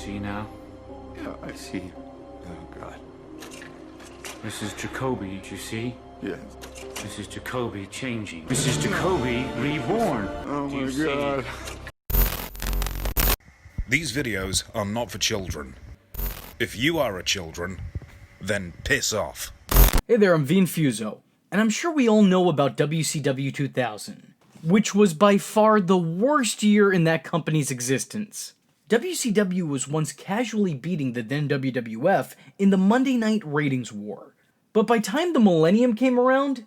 see now? Yeah, I see. Oh, God. This is Jacoby, you see? Yes. This is Jacoby changing. This is Jacoby reborn. Oh, Do you my see? God. These videos are not for children. If you are a children, then piss off. Hey there, I'm Infuso, and I'm sure we all know about WCW 2000, which was by far the worst year in that company's existence. WCW was once casually beating the then WWF in the Monday Night Ratings War, but by time the millennium came around,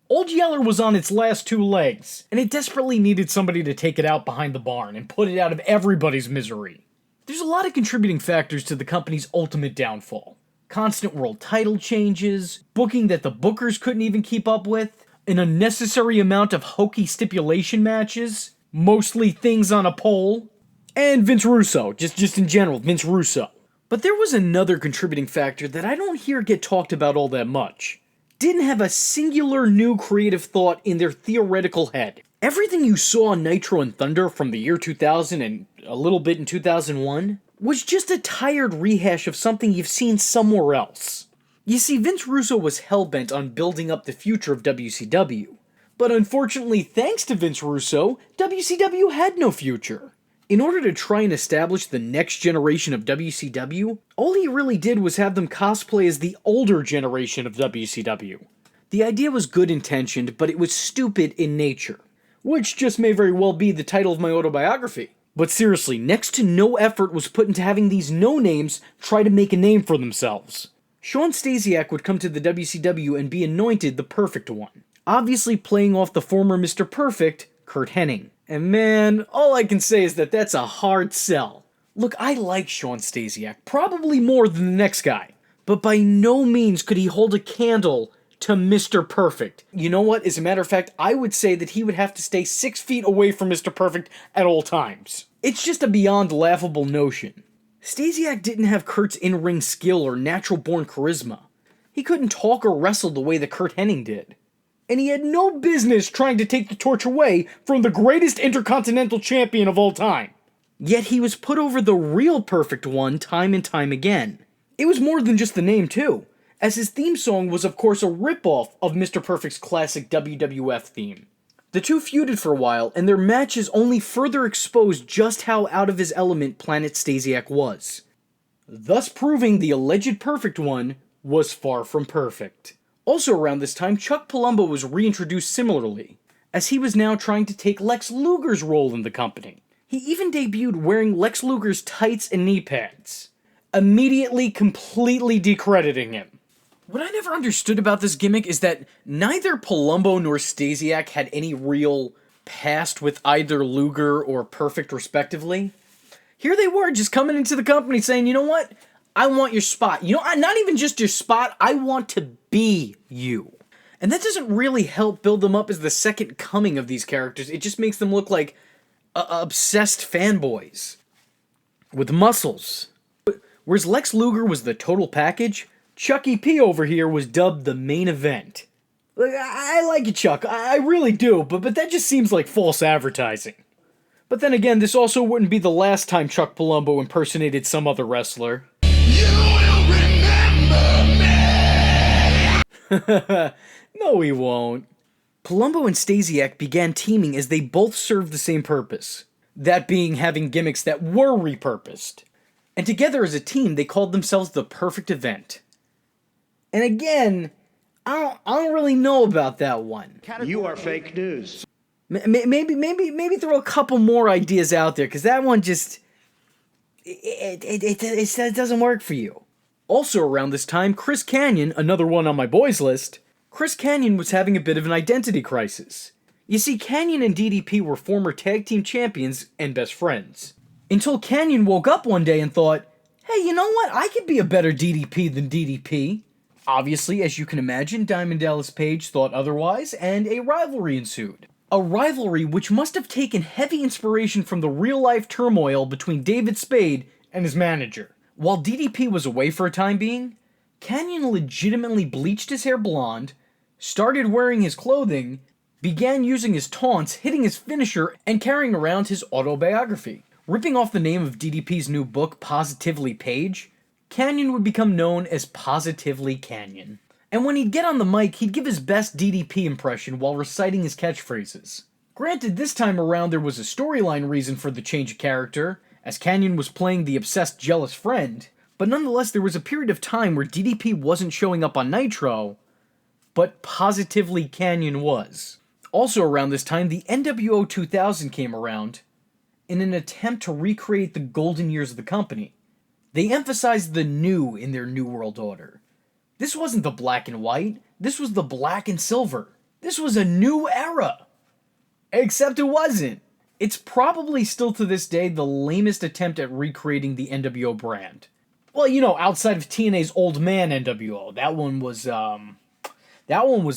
Old Yeller was on its last two legs, and it desperately needed somebody to take it out behind the barn and put it out of everybody's misery. There's a lot of contributing factors to the company's ultimate downfall. Constant world title changes, booking that the bookers couldn't even keep up with, an unnecessary amount of hokey stipulation matches, mostly things on a pole, and Vince Russo, just in general, Vince Russo. But there was another contributing factor that I don't hear get talked about all that much. Didn't have a singular new creative thought in their theoretical head. Everything you saw on Nitro and Thunder from the year 2000 and a little bit in 2001 was just a tired rehash of something you've seen somewhere else. You see, Vince Russo was hellbent on building up the future of WCW. But unfortunately, thanks to Vince Russo, WCW had no future. In order to try and establish the next generation of WCW, all he really did was have them cosplay as the older generation of WCW. The idea was good intentioned, but it was stupid in nature. Which just may very well be the title of my autobiography. But seriously, next to no effort was put into having these no-names try to make a name for themselves. Shawn Stasiak would come to the WCW and be anointed the perfect one. Obviously playing off the former Mr. Perfect, Curt Hennig. And man, all I can say is that that's a hard sell. Look, I like Shawn Stasiak, probably more than the next guy. But by no means could he hold a candle to Mr. Perfect. You know what? As a matter of fact, I would say that he would have to stay 6 feet away from Mr. Perfect at all times. It's just a beyond laughable notion. Stasiak didn't have Kurt's in-ring skill or natural-born charisma. He couldn't talk or wrestle the way that Curt Hennig did. And he had no business trying to take the torch away from the greatest Intercontinental Champion of all time. Yet he was put over the real Perfect One time and time again. It was more than just the name too, as his theme song was of course a ripoff of Mr. Perfect's classic WWF theme. The two feuded for a while, and their matches only further exposed just how out of his element Planet Stasiak was. Thus proving the alleged Perfect One was far from perfect. Also around this time, Chuck Palumbo was reintroduced similarly, as he was now trying to take Lex Luger's role in the company. He even debuted wearing Lex Luger's tights and knee pads, immediately completely decrediting him. What I never understood about this gimmick is that neither Palumbo nor Stasiak had any real past with either Luger or Perfect respectively. Here they were just coming into the company saying, you know what? I want your spot. You know, not even just your spot, I want to be you. And that doesn't really help build them up as the second coming of these characters. It just makes them look like obsessed fanboys with muscles. Whereas Lex Luger was the total package, Chucky P over here was dubbed the main event. Like, I like you, Chuck. I really do, but that just seems like false advertising. But then again, this also wouldn't be the last time Chuck Palumbo impersonated some other wrestler. You will remember me! No, he won't. Palumbo and Stasiak began teaming as they both served the same purpose. That being having gimmicks that were repurposed. And together as a team, they called themselves the Perfect Event. And again, I don't really know about that one. You are fake news. Maybe throw a couple more ideas out there, because that one just... It doesn't work for you. Also around this time, Chris Kanyon, another one on my boys list, Chris Kanyon was having a bit of an identity crisis. You see, Kanyon and DDP were former tag team champions and best friends. Until Kanyon woke up one day and thought, hey, you know what? I could be a better DDP than DDP. Obviously, as you can imagine, Diamond Dallas Page thought otherwise, and a rivalry ensued. A rivalry which must have taken heavy inspiration from the real-life turmoil between David Spade and his manager. While DDP was away for a time being, Kanyon legitimately bleached his hair blonde, started wearing his clothing, began using his taunts, hitting his finisher, and carrying around his autobiography. Ripping off the name of DDP's new book, Positively Page, Kanyon would become known as Positively Kanyon. And when he'd get on the mic, he'd give his best DDP impression while reciting his catchphrases. Granted, this time around there was a storyline reason for the change of character, as Kanyon was playing the obsessed jealous friend, but nonetheless there was a period of time where DDP wasn't showing up on Nitro, but Positively Kanyon was. Also around this time, the NWO 2000 came around in an attempt to recreate the golden years of the company. They emphasized the new in their New World Order. This wasn't the black and white, this was the black and silver. This was a new era. Except it wasn't. It's probably still to this day the lamest attempt at recreating the NWO brand. Well, you know, outside of TNA's Old Man NWO, that one was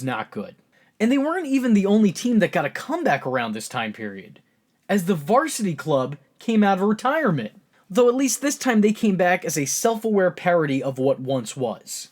not good. And they weren't even the only team that got a comeback around this time period, as the Varsity Club came out of retirement. Though at least this time they came back as a self-aware parody of what once was.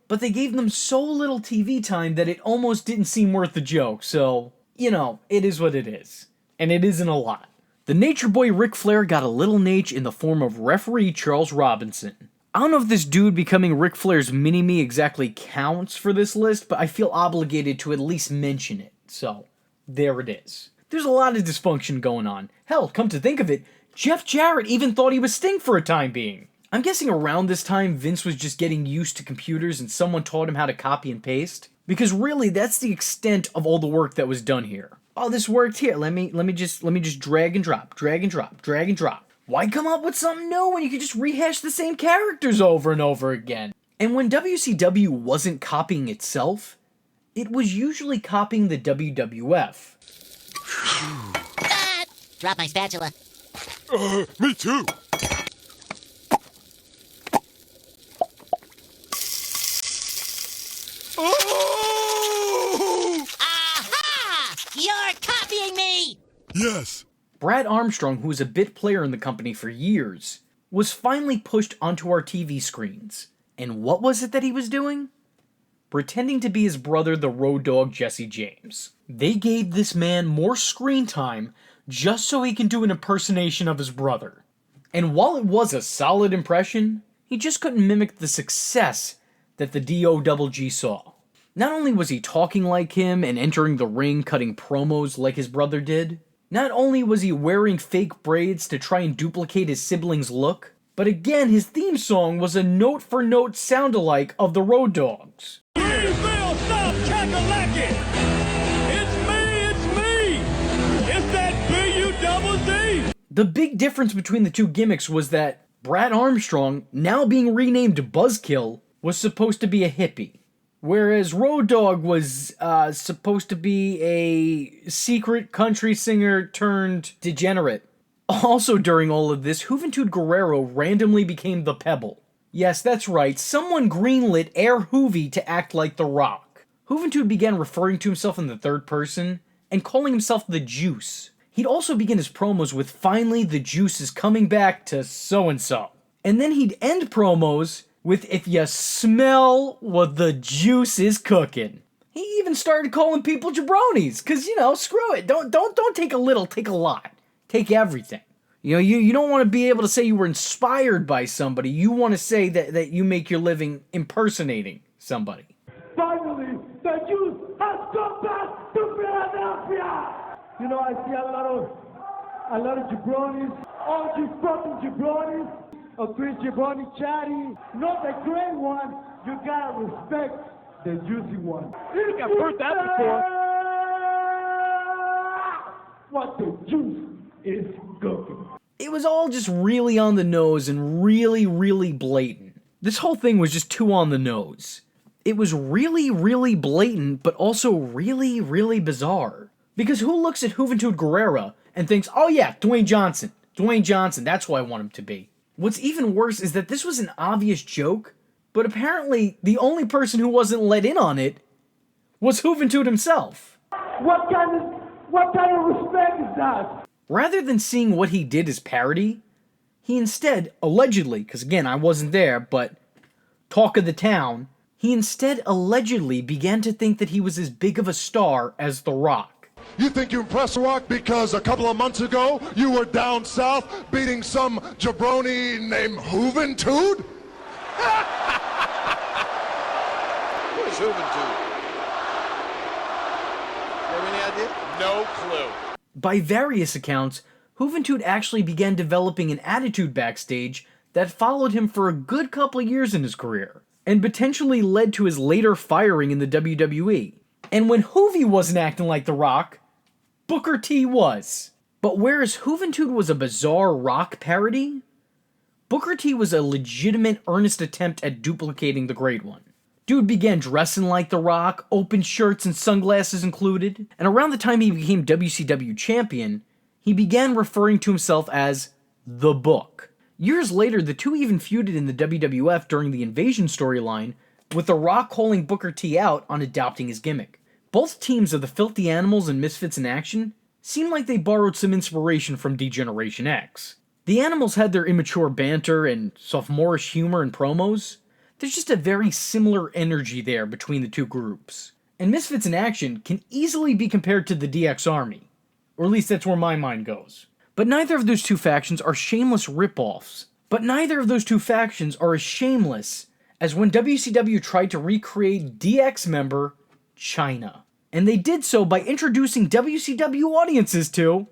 But they gave them so little TV time that it almost didn't seem worth the joke, so, you know, it is what it is. And it isn't a lot. The Nature Boy Ric Flair got a little Nate in the form of referee Charles Robinson. I don't know if this dude becoming Ric Flair's mini-me exactly counts for this list, but I feel obligated to at least mention it. So, there it is. There's a lot of dysfunction going on. Hell, come to think of it, Jeff Jarrett even thought he was Sting for a time being. I'm guessing around this time Vince was just getting used to computers and someone taught him how to copy and paste. Because really, that's the extent of all the work that was done here. Oh, this worked here. Let me just drag and drop, drag and drop, drag and drop. Why come up with something new when you could just rehash the same characters over and over again? And when WCW wasn't copying itself, it was usually copying the WWF. Ah! Drop my spatula. Me too. Oh! Aha! You're copying me! Yes. Brad Armstrong, who was a bit player in the company for years, was finally pushed onto our TV screens. And what was it that he was doing? Pretending to be his brother, the Road Dogg Jesse James. They gave this man more screen time just so he can do an impersonation of his brother. And while it was a solid impression, he just couldn't mimic the success that the DOGG saw. Not only was he talking like him and entering the ring cutting promos like his brother did, not only was he wearing fake braids to try and duplicate his siblings' look, but again his theme song was a note-for-note sound-alike of the Road Dogs. Stop cackalacky! It's me! It's that B-U-double-D! The big difference between the two gimmicks was that Brad Armstrong, now being renamed Buzzkill, was supposed to be a hippie, whereas Road Dogg was supposed to be a secret country singer turned degenerate. Also during all of this, Juventud Guerrero randomly became the Pebble. Yes, that's right, someone greenlit Air Hoovy to act like The Rock. Juventud began referring to himself in the third person and calling himself the Juice. He'd also begin his promos with "Finally the Juice is coming back to so-and-so." And then he'd end promos with "If you smell what the juice is cooking." He even started calling people jabronis, cause you know, screw it. Don't take a little, take a lot. Take everything. You know, you don't want to be able to say you were inspired by somebody. You want to say that you make your living impersonating somebody. Finally, the juice has come back to Philadelphia! You know, I see a lot of jabronis, all you fucking jabronis, a Chris Jabroni chatty, not the great one. You gotta respect the juicy one. I think I've heard that before. What the juice is cooking. It was all just really on the nose and really, really blatant. This whole thing was just too on the nose. It was really, really blatant, but also really, really bizarre. Because who looks at Juventud Guerrero and thinks, oh yeah, Dwayne Johnson, that's who I want him to be. What's even worse is that this was an obvious joke, but apparently the only person who wasn't let in on it was Juventud himself. What kind of respect is that? Rather than seeing what he did as parody, he instead, allegedly, because again, I wasn't there, but talk of the town, he instead allegedly began to think that he was as big of a star as The Rock. You think you impressed Rock because a couple of months ago you were down south beating some jabroni named Juventud? What is Juventud? You have any idea? No clue. By various accounts, Juventud actually began developing an attitude backstage that followed him for a good couple of years in his career, and potentially led to his later firing in the WWE. And when Hoovy wasn't acting like The Rock, Booker T was. But whereas Juventud was a bizarre Rock parody, Booker T was a legitimate, earnest attempt at duplicating the Great One. Dude began dressing like The Rock, open shirts and sunglasses included, and around the time he became WCW champion, he began referring to himself as The Book. Years later, the two even feuded in the WWF during the Invasion storyline, with The Rock calling Booker T out on adopting his gimmick. Both teams of the Filthy Animals and Misfits in Action seemed like they borrowed some inspiration from D-Generation X. The Animals had their immature banter and sophomorish humor in promos. There's just a very similar energy there between the two groups. And Misfits in Action can easily be compared to the DX Army. Or at least that's where my mind goes. But neither of those two factions are shameless rip-offs. But neither of those two factions are as shameless as when WCW tried to recreate DX member Chyna. And they did so by introducing WCW audiences to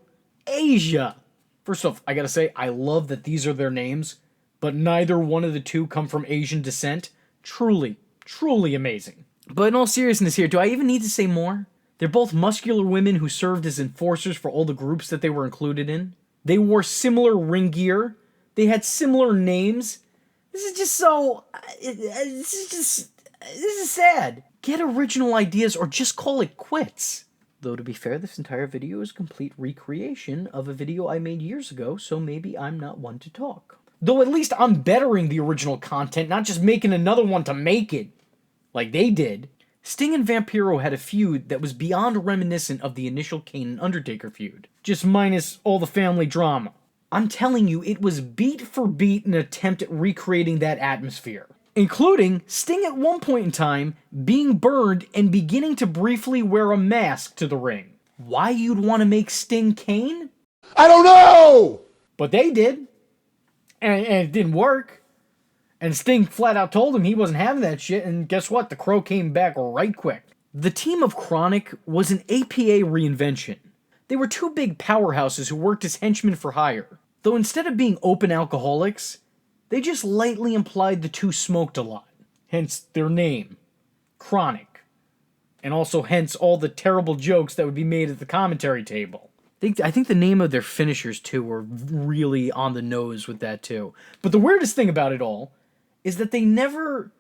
Asia. First off, I gotta say, I love that these are their names, but neither one of the two come from Asian descent. Truly, truly amazing. But in all seriousness here, do I even need to say more? They're both muscular women who served as enforcers for all the groups that they were included in. They wore similar ring gear. They had similar names. This is just so... This is sad. Get original ideas or just call it quits. Though to be fair, this entire video is a complete recreation of a video I made years ago, so maybe I'm not one to talk. Though at least I'm bettering the original content, not just making another one to make it, like they did. Sting and Vampiro had a feud that was beyond reminiscent of the initial Kane and Undertaker feud, just minus all the family drama. I'm telling you, it was beat for beat an attempt at recreating that atmosphere, including Sting at one point in time being burned and beginning to briefly wear a mask to the ring. Why you'd want to make Sting Kane? I don't know! But they did. And it didn't work. And Sting flat out told him he wasn't having that shit, and guess what? The crow came back right quick. The team of Chronic was an APA reinvention. They were two big powerhouses who worked as henchmen for hire. Though instead of being open alcoholics, they just lightly implied the two smoked a lot. Hence their name, Chronic. And also hence all the terrible jokes that would be made at the commentary table. I think the name of their finishers, too, were really on the nose with that, too. But the weirdest thing about it all is that they never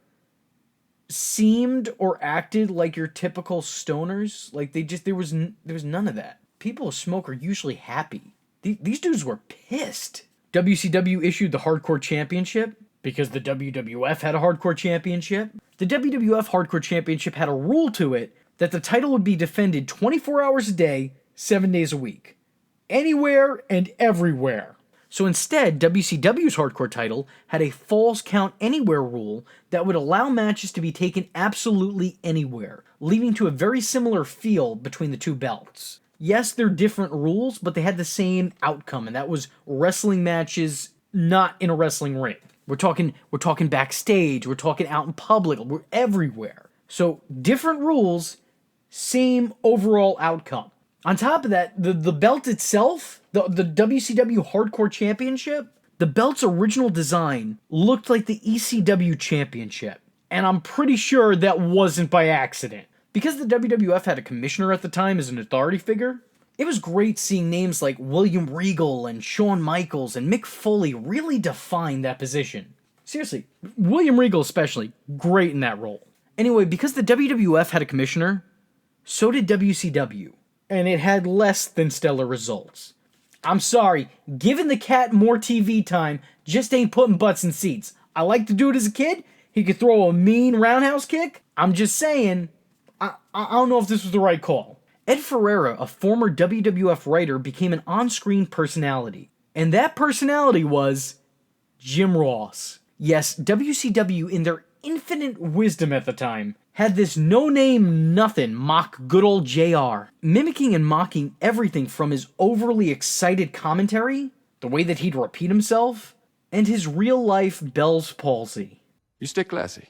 seemed or acted like your typical stoners. Like, there was none of that. People who smoke are usually happy. These dudes were pissed. WCW issued the Hardcore Championship because the WWF had a Hardcore Championship. The WWF Hardcore Championship had a rule to it that the title would be defended 24 hours a day, 7 days a week. Anywhere and everywhere. So instead, WCW's Hardcore title had a Falls Count Anywhere rule that would allow matches to be taken absolutely anywhere, leading to a very similar feel between the two belts. Yes, they're different rules, but they had the same outcome, and that was wrestling matches not in a wrestling ring. We're talking backstage, we're talking out in public, we're everywhere. So different rules, same overall outcome. On top of that, the belt itself, the WCW Hardcore Championship, the belt's original design looked like the ECW Championship. And I'm pretty sure that wasn't by accident. Because the WWF had a commissioner at the time as an authority figure, it was great seeing names like William Regal and Shawn Michaels and Mick Foley really define that position. Seriously, William Regal especially, great in that role. Anyway, because the WWF had a commissioner, so did WCW. And it had less than stellar results. I'm sorry, giving the cat more TV time just ain't putting butts in seats. I liked to do it as a kid. He could throw a mean roundhouse kick. I'm just saying, I don't know if this was the right call. Ed Ferreira, a former WWF writer, became an on-screen personality. And that personality was Jim Ross. Yes, WCW, in their infinite wisdom at the time, had this no-name nothing mock good old JR, mimicking and mocking everything from his overly excited commentary, the way that he'd repeat himself, and his real-life Bell's palsy. You stay classy.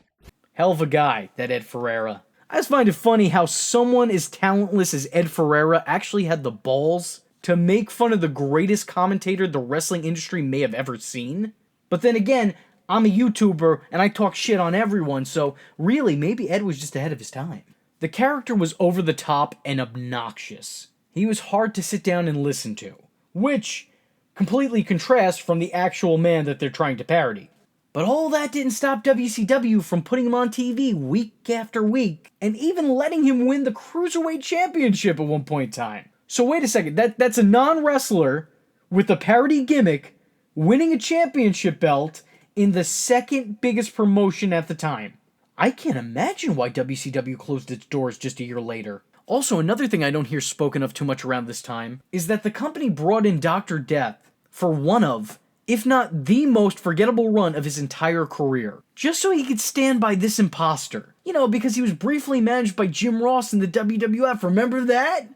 Hell of a guy, that Ed Ferreira. I just find it funny how someone as talentless as Ed Ferreira actually had the balls to make fun of the greatest commentator the wrestling industry may have ever seen. But then again, I'm a YouTuber and I talk shit on everyone, so really, maybe Ed was just ahead of his time. The character was over the top and obnoxious. He was hard to sit down and listen to, which completely contrasts from the actual man that they're trying to parody. But all that didn't stop WCW from putting him on TV week after week, and even letting him win the Cruiserweight Championship at one point in time. So wait a second, that's a non-wrestler with a parody gimmick winning a championship belt in the second biggest promotion at the time. I can't imagine why WCW closed its doors just a year later. Also, another thing I don't hear spoken of too much around this time is that the company brought in Dr. Death for one of, if not the most forgettable run of his entire career, just so he could stand by this imposter. You know, because he was briefly managed by Jim Ross in the WWF, remember that?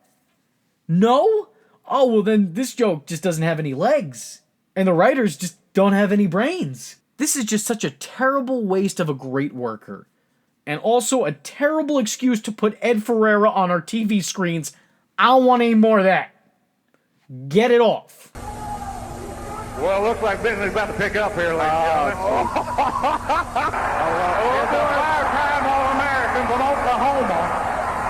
No? Oh, well then this joke just doesn't have any legs. And the writers just don't have any brains. This is just such a terrible waste of a great worker. And also a terrible excuse to put Ed Ferreira on our TV screens. I don't want any more of that. Get it off. Well, looks like business is about to pick up here, ladies and gentlemen. It's a five-time All-American from Oklahoma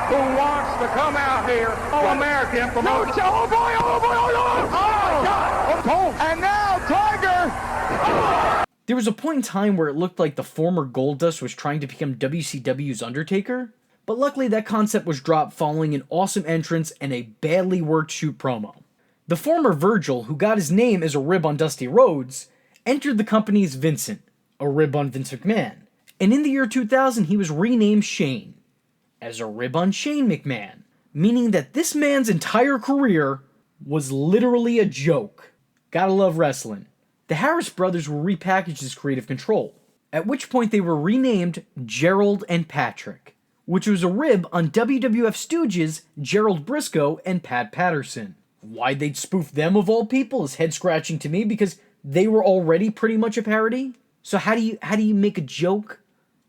who wants to come out here. All-American from Oklahoma. Oh, boy, oh, boy, oh, my God. Oh, and now Tiger. There was a point in time where it looked like the former Goldust was trying to become WCW's Undertaker, but luckily that concept was dropped following an awesome entrance and a badly worked shoot promo. The former Virgil, who got his name as a rib on Dusty Rhodes, entered the company as Vincent, a rib on Vince McMahon, and in the year 2000 he was renamed Shane, as a rib on Shane McMahon, meaning that this man's entire career was literally a joke. Gotta love wrestling. The Harris brothers were repackaged as Creative Control, at which point they were renamed Gerald and Patrick, which was a rib on WWF Stooges Gerald Briscoe and Pat Patterson. Why they'd spoof them of all people is head-scratching to me because they were already pretty much a parody. So how do you make a joke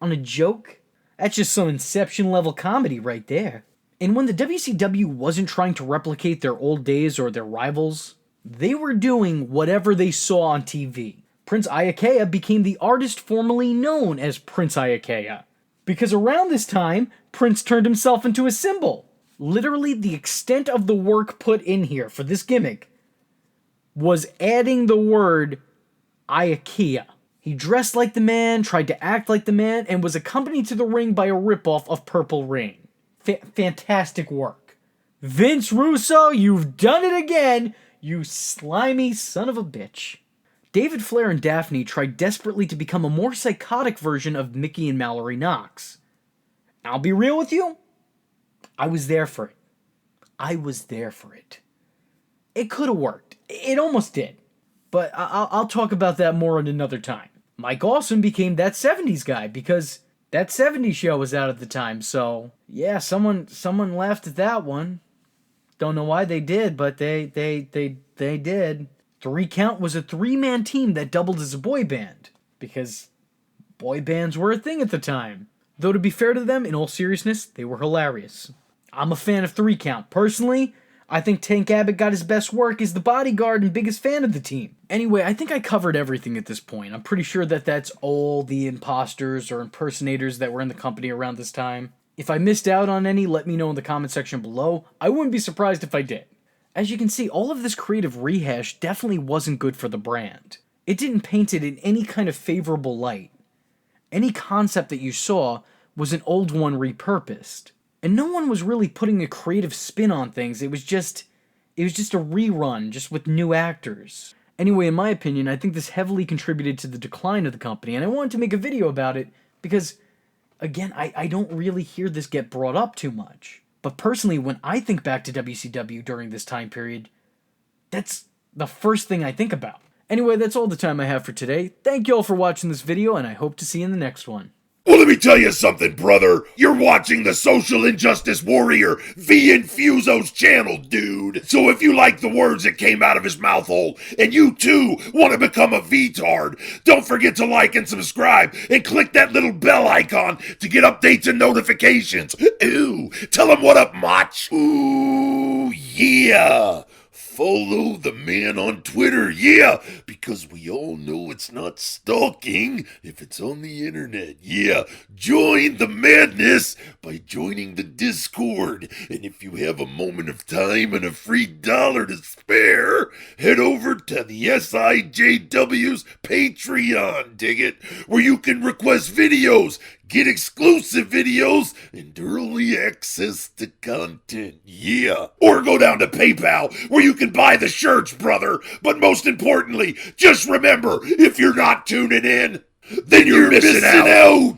on a joke? That's just some Inception-level comedy right there. And when the WCW wasn't trying to replicate their old days or their rivals, they were doing whatever they saw on TV. Prince Iaukea became the artist formerly known as Prince Iaukea, because around this time, Prince turned himself into a symbol. Literally, the extent of the work put in here for this gimmick was adding the word Iaukea. He dressed like the man, tried to act like the man, and was accompanied to the ring by a ripoff of Purple Rain. Fantastic work. Vince Russo, you've done it again! You slimy son of a bitch. David Flair and Daphne tried desperately to become a more psychotic version of Mickey and Mallory Knox. I'll be real with you. I was there for it. I was there for it. It could have worked. It almost did. But I'll talk about that more at another time. Mike Awesome became that 70s guy because that 70s show was out at the time. So, yeah, someone laughed at that one. Don't know why they did, but they did. 3 Count was a 3-man team that doubled as a boy band, because boy bands were a thing at the time. Though to be fair to them, in all seriousness, they were hilarious. I'm a fan of 3 Count. Personally, I think Tank Abbott got his best work as the bodyguard and biggest fan of the team. Anyway, I think I covered everything at this point. I'm pretty sure that that's all the imposters or impersonators that were in the company around this time. If I missed out on any, let me know in the comment section below. I wouldn't be surprised if I did. As you can see, all of this creative rehash definitely wasn't good for the brand. It didn't paint it in any kind of favorable light. Any concept that you saw was an old one repurposed. And no one was really putting a creative spin on things. It was just a rerun, just with new actors. Anyway, in my opinion, I think this heavily contributed to the decline of the company, and I wanted to make a video about it because, again, I don't really hear this get brought up too much. But personally, when I think back to WCW during this time period, that's the first thing I think about. Anyway, that's all the time I have for today. Thank you all for watching this video, and I hope to see you in the next one. Well, let me tell you something, brother. You're watching the social injustice warrior, V Infuso's channel, dude. So if you like the words that came out of his mouth hole, and you too want to become a V-tard, don't forget to like and subscribe, and click that little bell icon to get updates and notifications. Ooh, tell him what up, Mach. Ooh, yeah. Follow the man on Twitter, yeah, because we all know it's not stalking if it's on the internet, yeah. Join the madness by joining the Discord, and if you have a moment of time and a free dollar to spare, head over to the SIJW's Patreon, dig it, where you can request videos, get exclusive videos, and early access to content, yeah. Or go down to PayPal, where you can buy the shirts, brother. But most importantly, just remember, if you're not tuning in, then you're missing out.